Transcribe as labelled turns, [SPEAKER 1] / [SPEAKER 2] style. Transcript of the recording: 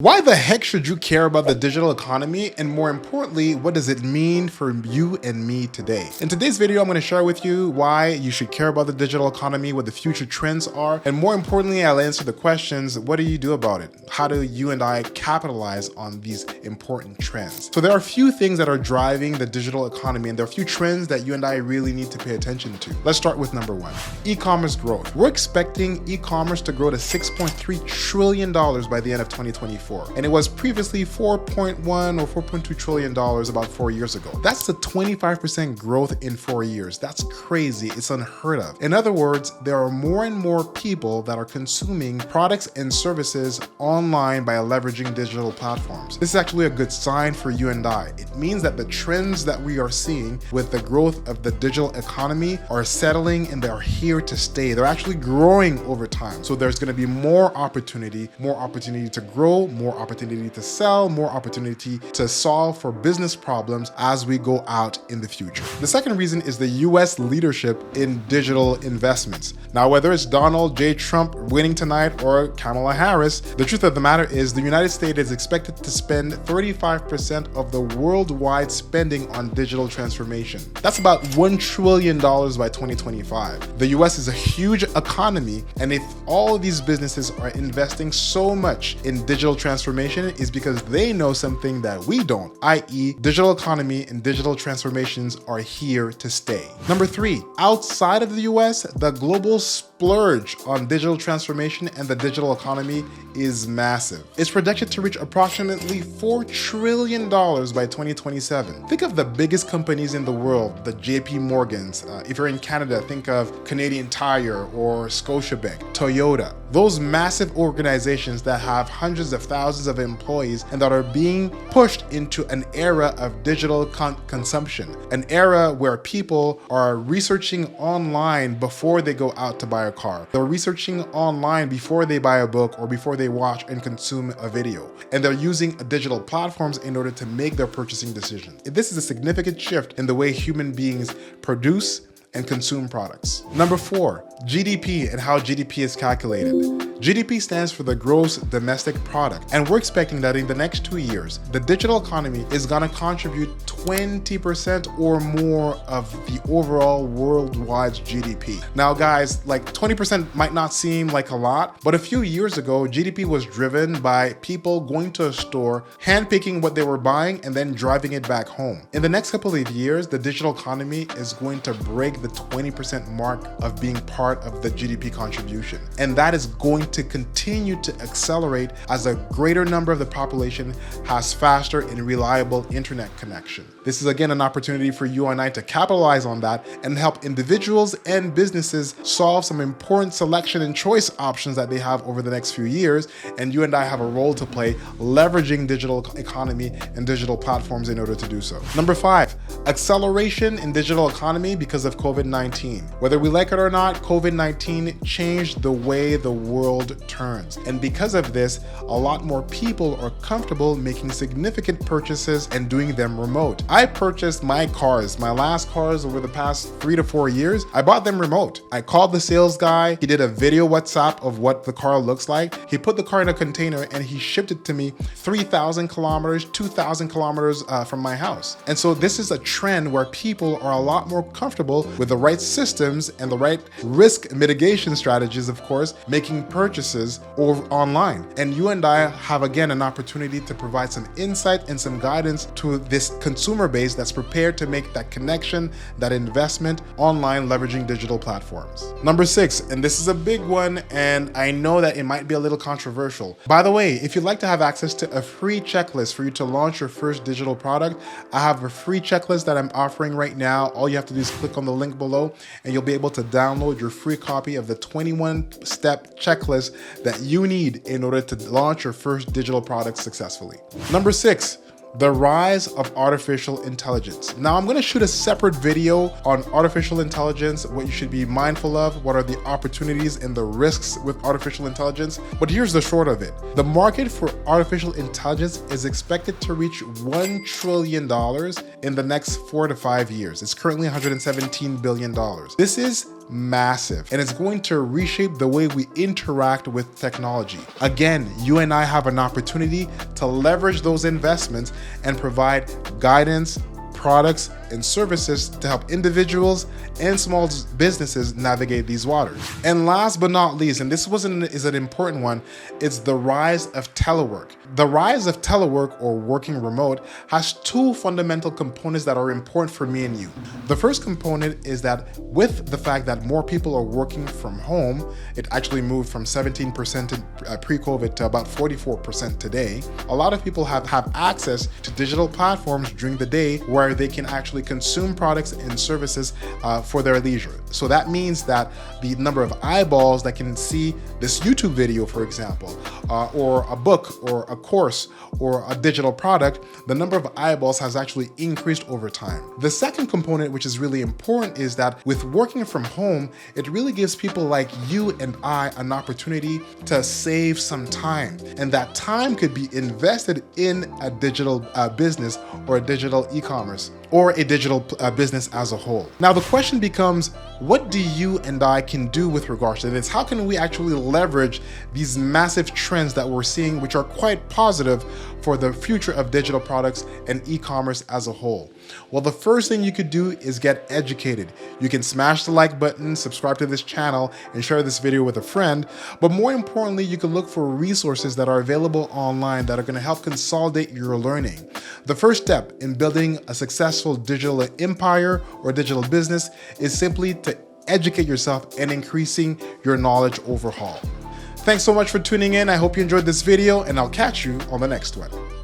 [SPEAKER 1] Why the heck should you care about the digital economy? And more importantly, what does it mean for you and me today? In today's video, I'm going to share with you why you should care about the digital economy, what the future trends are, and more importantly, I'll answer the questions, what do you do about it? How do you and I capitalize on these important trends? So there are a few things that are driving the digital economy, and there are a few trends that you and I really need to pay attention to. Let's start with number one, e-commerce growth. We're expecting e-commerce to grow to $6.3 trillion by the end of 2024. And it was previously $4.1 or $4.2 trillion about 4 years ago. That's a 25% growth in 4 years. That's crazy. It's unheard of. In other words, there are more and more people that are consuming products and services online by leveraging digital platforms. This is actually a good sign for you and I. It means that the trends that we are seeing with the growth of the digital economy are settling and they're here to stay. They're actually growing over time. So there's going to be more opportunity to grow, more opportunity to sell, more opportunity to solve for business problems as we go out in the future. The second reason is the US leadership in digital investments. Now, whether it's Donald J. Trump winning tonight or Kamala Harris, the truth of the matter is the United States is expected to spend 35% of the worldwide spending on digital transformation. That's about $1 trillion by 2025. The US is a huge economy, and if all of these businesses are investing so much in digital transformation, is because they know something that we don't, i.e. digital economy and digital transformations are here to stay. Number three, outside of the US, the global splurge on digital transformation and the digital economy is massive. It's projected to reach approximately $4 trillion by 2027. Think of the biggest companies in the world, the JP Morgans. If you're in Canada, think of Canadian Tire or Scotiabank, Toyota. Those massive organizations that have hundreds of thousands of employees and that are being pushed into an era of digital consumption, an era where people are researching online before they go out to buy a car. They're researching online before they buy a book or before they watch and consume a video. And they're using digital platforms in order to make their purchasing decisions. This is a significant shift in the way human beings produce and consume products. Number four, GDP and how GDP is calculated. GDP stands for the gross domestic product, and we're expecting that in the next 2 years, the digital economy is going to contribute 20% or more of the overall worldwide GDP. Now guys, like 20% might not seem like a lot, but a few years ago, GDP was driven by people going to a store, handpicking what they were buying, and then driving it back home. In the next couple of years, the digital economy is going to break the 20% mark of being part of the GDP contribution. And that is going to continue to accelerate as a greater number of the population has faster and reliable internet connection. This is again an opportunity for you and I to capitalize on that and help individuals and businesses solve some important selection and choice options that they have over the next few years. And you and I have a role to play leveraging digital economy and digital platforms in order to do so. Number five, acceleration in digital economy because of COVID-19. Whether we like it or not, COVID-19 changed the way the world turns. And because of this, a lot more people are comfortable making significant purchases and doing them remote. I purchased my last cars over the past 3 to 4 years. I bought them remote. I called the sales guy. He did a video WhatsApp of what the car looks like. He put the car in a container and he shipped it to me 3,000 kilometers, 2,000 kilometers from my house. And so this is a trend where people are a lot more comfortable with the right systems and the right risk mitigation strategies, of course, making purchases online. And you and I have again an opportunity to provide some insight and some guidance to this consumer base that's prepared to make that connection, that investment online, leveraging digital platforms. Number six, and this is a big one, and I know that it might be a little controversial. By the way, if you'd like to have access to a free checklist for you to launch your first digital product, I have a free checklist that I'm offering right now. All you have to do is click on the link below and you'll be able to download your free copy of the 21-step checklist that you need in order to launch your first digital product successfully. Number six, the rise of artificial intelligence. Now I'm going to shoot a separate video on artificial intelligence, what you should be mindful of, what are the opportunities and the risks with artificial intelligence. But here's the short of it. The market for artificial intelligence is expected to reach $1 trillion in the next 4 to 5 years. It's currently $117 billion. This is massive, and it's going to reshape the way we interact with technology. Again, you and I have an opportunity to leverage those investments and provide guidance, products, and services to help individuals and small businesses navigate these waters. And last but not least, and this is an important one, it's the rise of telework. The rise of telework, or working remote, has two fundamental components that are important for me and you. The first component is that with the fact that more people are working from home, it actually moved from 17% pre-COVID to about 44% today. A lot of people have access to digital platforms during the day where they can actually consume products and services for their leisure. So that means that the number of eyeballs that can see this YouTube video, for example, or a book or a course or a digital product, the number of eyeballs has actually increased over time. The second component, which is really important, is that with working from home, it really gives people like you and I an opportunity to save some time. And that time could be invested in a digital business or a digital e-commerce or a digital business as a whole. Now the question becomes, what do you and I can do with regards to this? How can we actually leverage these massive trends that we're seeing, which are quite positive for the future of digital products and e-commerce as a whole? Well, the first thing you could do is get educated. You can smash the like button, subscribe to this channel, and share this video with a friend. But more importantly, you can look for resources that are available online that are going to help consolidate your learning. The first step in building a successful digital empire or digital business is simply to educate yourself and increasing your knowledge overhaul. Thanks so much for tuning in. I hope you enjoyed this video, and I'll catch you on the next one.